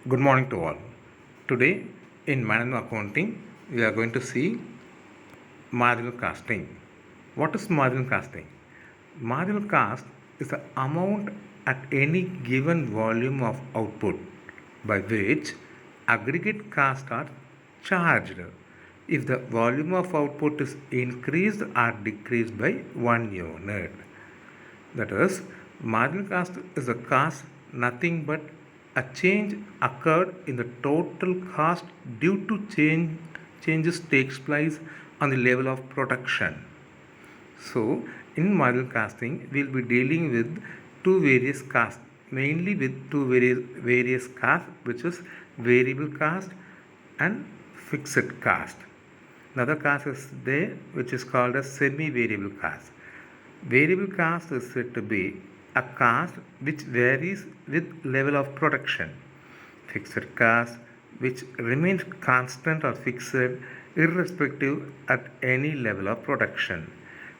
Good morning to all. Today in management accounting, we are going to see marginal costing. What is marginal costing? Marginal cost is the amount at any given volume of output by which aggregate costs are charged if the volume of output is increased or decreased by 1 unit. That is, marginal cost is a cost nothing but a change occurred in the total cost due to changes takes place on the level of production. So, in marginal costing, we will be dealing with two various costs, mainly with two various costs, which is variable cost and fixed cost. Another cost is there, which is called as semi-variable cost. Variable cost is said to be a cost which varies with level of production. Fixed cost which remains constant or fixed irrespective at any level of production.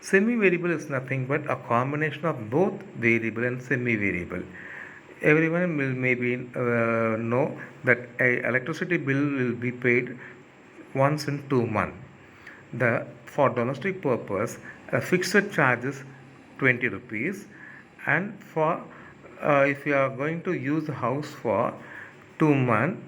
Semi-variable is nothing but a combination of both variable and semi-variable. Everyone will maybe know that a electricity bill will be paid once in 2 months. The for domestic purpose, a fixed charge is 20 rupees, and for if you are going to use the house for 2 months,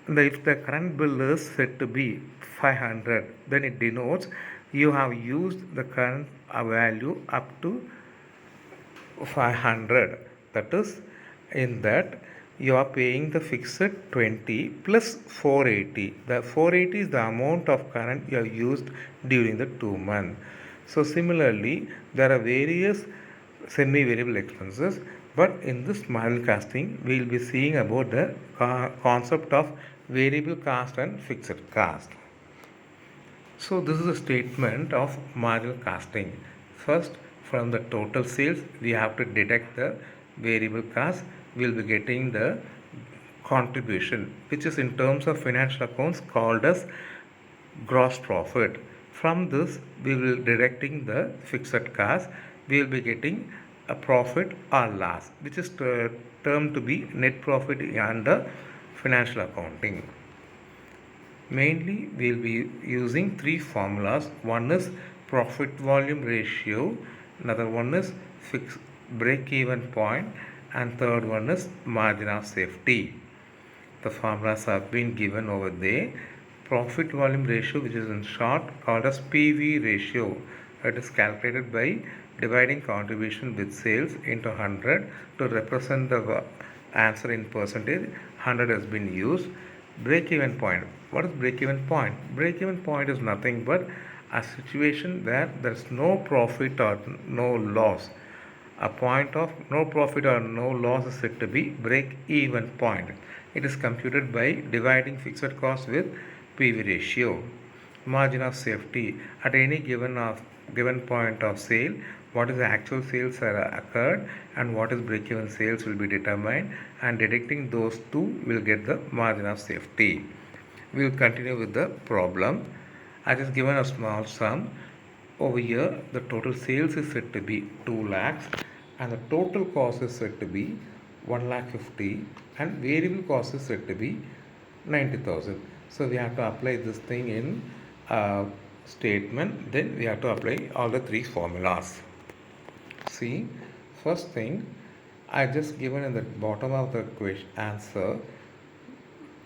if the current bill is said to be 500, then it denotes you have used the current value up to 500. That is, in that you are paying the fixed 20 plus 480. The 480 is the amount of current you have used during the 2 months. So similarly, there are various semi-variable expenses, but in this marginal costing we will be seeing about the concept of variable cost and fixed cost. So this is a statement of marginal costing. First, from the total sales, we have to deduct the variable cost. We will be getting the contribution, which is in terms of financial accounts called as gross profit. From this, we will deducting the fixed cost. We will be getting a profit or loss, which is termed to be net profit under financial accounting. Mainly, we will be using three formulas. One is profit volume ratio, another one is fixed break even point, and third one is margin of safety. The formulas have been given over there. Profit volume ratio, which is in short called as PV ratio, it is calculated by dividing contribution with sales into 100 to represent the answer in percentage. 100 has been used. Break even point. What is break even point? Break even point is nothing but a situation where there is no profit or no loss. A point of no profit or no loss is said to be break even point. It is computed by dividing fixed cost with PV ratio. Margin of safety at any given point of sale, what is the actual sales are occurred and what is break even sales will be determined, and deducting those two will get the margin of safety. We will continue with the problem. I just given a small sum. Over here the total sales is said to be 2 lakhs and the total cost is said to be 1 lakh 50 and variable cost is said to be 90,000. So we have to apply this thing in statement, then we have to apply all the three formulas. See, first thing I just given in the bottom of the question answer,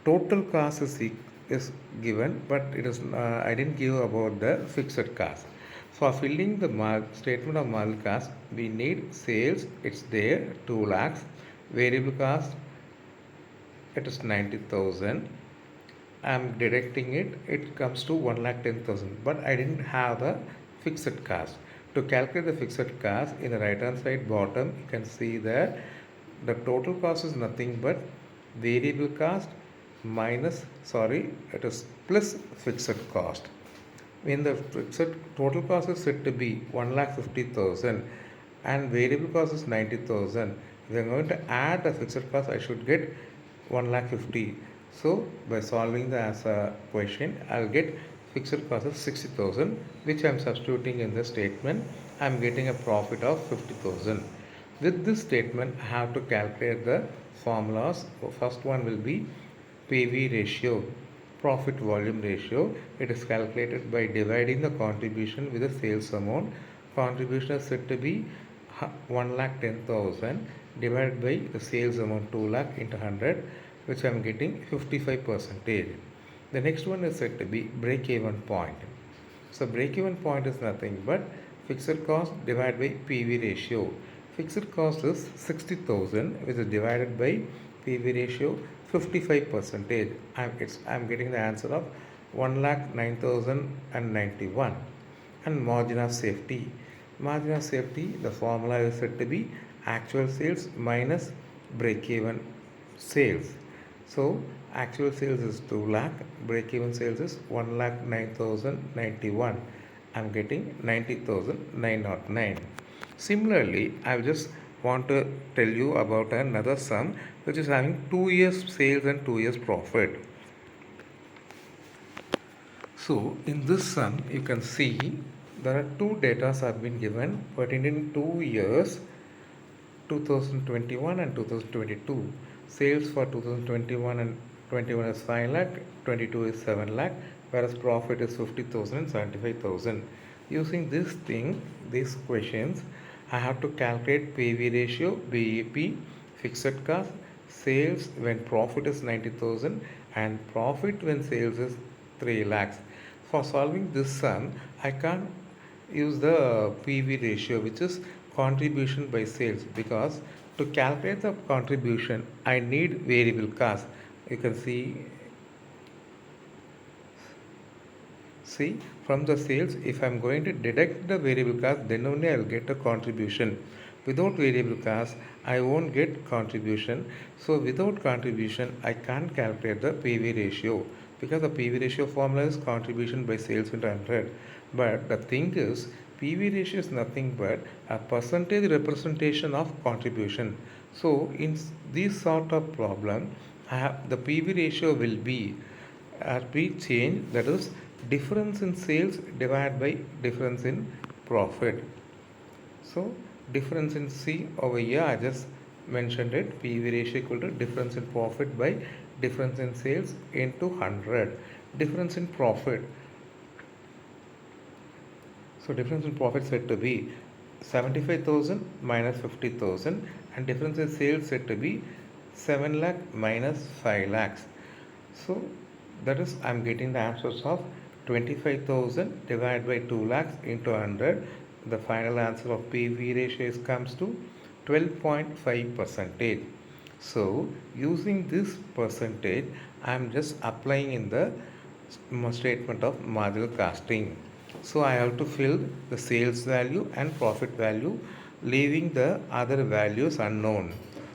total cost is given, but it is I didn't give about the fixed cost. For filling the statement of marginal cost, we need sales, it's there 2 lakhs, variable cost it is 90,000. I'm deducting it, it comes to 1,10,000, but I didn't have the fixed cost. To calculate the fixed cost, in the right hand side bottom, you can see that the total cost is nothing but variable cost minus, it is plus fixed cost. When the fixed total cost is said to be 1,50,000 and variable cost is 90,000, if I am going to add the fixed cost, I should get 1,50,000. So by solving the answer question, I will get fixed cost of 60,000, which I am substituting in the statement. I am getting a profit of 50,000. With this statement, I have to calculate the formulas. First one will be PV ratio, profit volume ratio. It is calculated by dividing the contribution with the sales amount. Contribution is said to be 1,10,000 divided by the sales amount 2 lakh into 100, which I am getting 55%. The next one is said to be break even point. So break even point is nothing but fixed cost divided by PV ratio. Fixed cost is 60,000, which is divided by PV ratio 55%. I'm getting the answer of 1,09,091. And margin of safety. Margin of safety, the formula is said to be actual sales minus break even sales. So actual sales is 2 lakh, break even sales is 1,09,091. I'm getting 90,909. Similarly, I just want to tell you about another sum which is having 2 years sales and 2 years profit. So in this sum, you can see there are two data have been given pertaining 2 years 2021 and 2022. Sales for 2021 and 21 is 5 lakh, 22 is 7 lakh, whereas profit is 50,000 and 75,000. Using these questions, I have to calculate PV ratio, BEP, fixed cost, sales when profit is 90,000 and profit when sales is 3 lakhs. For solving this sum, I can't use the PV ratio, which is contribution by sales, because to calculate the contribution I need variable cost. You can see from the sales, if I'm going to deduct the variable cost, then only I will get a contribution. Without variable cost, I won't get contribution. So without contribution, I can't calculate the PV ratio, because the PV ratio formula is contribution by sales into 100. But the thing is, PV ratio is nothing but a percentage representation of contribution. So in this sort of problem, the PV ratio will be changed, that is difference in sales divided by difference in profit. So difference in C over here, I just mentioned it, PV ratio equal to difference in profit by difference in sales into 100. Difference in profit. So difference in profit said to be 75,000 minus 50,000, and difference in sales said to be 7 lakh minus 5 lakhs. So that is, I'm getting the answers of 25,000 divided by 2 lakhs into 100. The final answer of PV ratio comes to 12.5%. So using this percentage, I'm just applying in the statement of marginal costing. So I have to fill the sales value and profit value, leaving the other values unknown.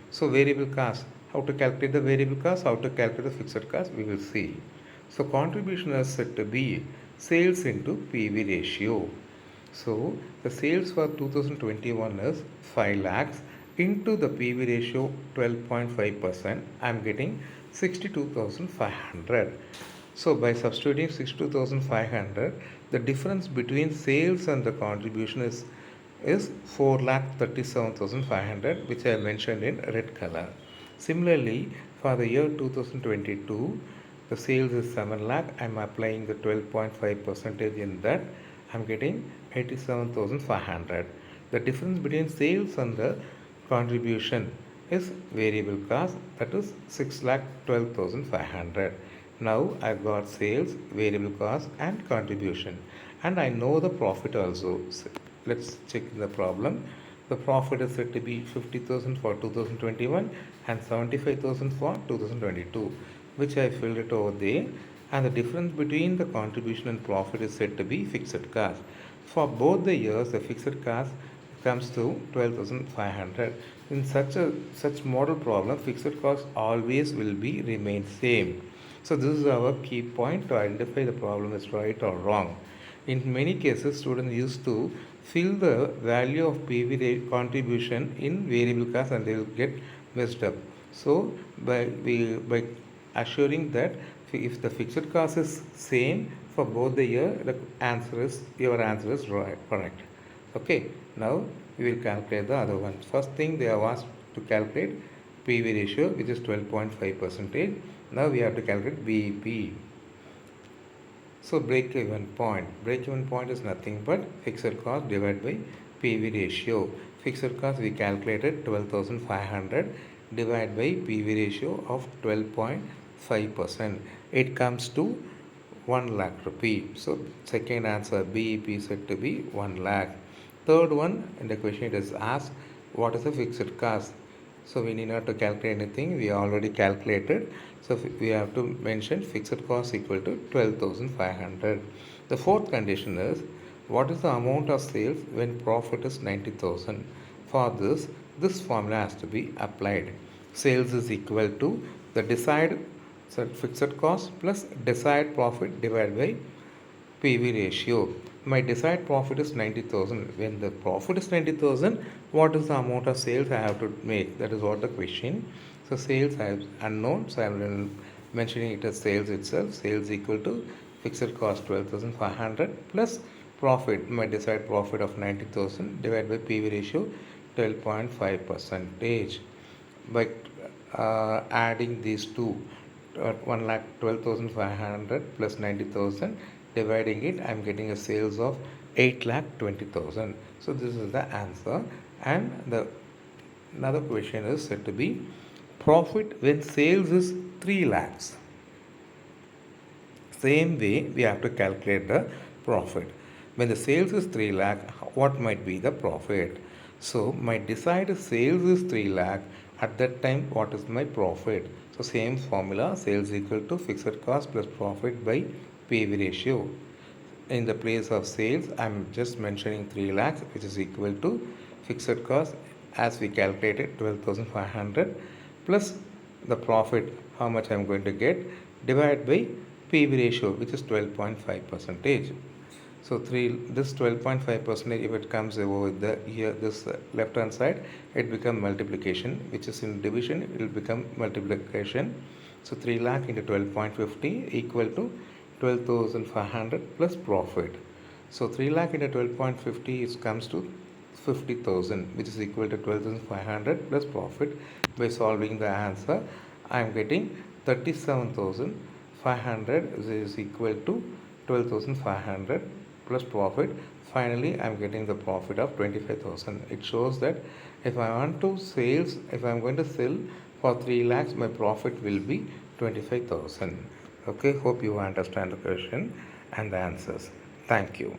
So variable cost, how to calculate the variable cost, how to calculate the fixed cost, we will see. So contribution is said to be sales into PV ratio. So the sales for 2021 is 5 lakhs into the PV ratio 12.5%. I am getting 62,500. So by substituting 62,500, the difference between sales and the contribution is 4,37,500, which I mentioned in red color. Similarly, for the year 2022, the sales is 7 lakh. I'm applying the 12.5% in that. I'm getting 87,500. The difference between sales and the contribution is variable cost, that is 6,12,500. Now I got sales, variable cost and contribution, and I know the profit also. So let's check the problem. The profit is said to be 50,000 for 2021 and 75,000 for 2022, which I filled it over there. And the difference between the contribution and profit is said to be fixed cost. For both the years, the fixed cost comes to 12,500. In such model problem, fixed cost always will be remain same. So this is our key point to identify the problem is right or wrong. In many cases, students used to fill the value of PV contribution in variable cost and they will get messed up. So by assuring that if the fixed cost is same for both the year, your answer is right, correct. Okay, now we will calculate the other one. First thing they have asked to calculate PV ratio, which is 12.5 percentage. Now we have to calculate BEP. So break even point is nothing but fixed cost divided by PV ratio. Fixed cost we calculated 12,500 divided by PV ratio of 12.5%. It comes to 1 lakh rupee. So second answer BEP is said to be 1 lakh. Third one in the question it is asked what is the fixed cost. So we need not to calculate anything, we already calculated. So we have to mention fixed cost equal to 12,500. The fourth condition is what is the amount of sales when profit is 90,000. For this formula has to be applied. Sales is equal to the desired fixed cost plus desired profit divided by PV ratio. My desired profit is 90,000. When the profit is 90,000, what is the amount of sales I have to make? That is what the question. So sales I have unknown, so I am mentioning it as sales itself. Sales equal to fixed cost 12,500 plus profit, my desired profit of 90,000 divided by PV ratio 12.5 percentage. By adding these two, 1,12,500 plus 90,000, dividing it, I am getting a sales of 8,20,000. So this is the answer. And the another question is said to be profit when sales is 3 lakhs. Same way we have to calculate the profit. When the sales is 3 lakh, what might be the profit? So my desired sales is 3 lakh. At that time, what is my profit? So same formula, sales equal to fixed cost plus profit by PV ratio. In the place of sales, I am just mentioning 3 lakhs, which is equal to fixed cost as we calculated 12,500 plus the profit, how much I am going to get, divided by PV ratio, which is 12.5 percentage. So this 12.5 percentage, if it comes over the here this left hand side, it becomes multiplication, which is in division, it will become multiplication. So 3 lakh into 12.50 equal to 12,500 plus profit. So 3 lakh into 12.50 comes to 50,000, which is equal to 12,500 plus profit. By solving the answer, I am getting 37,500 is equal to 12,500 plus profit. Finally, I am getting the profit of 25,000. It shows that if I want to sales, if I am going to sell for 3 lakhs, my profit will be 25,000. Okay, hope you understand the question and the answers. Thank you.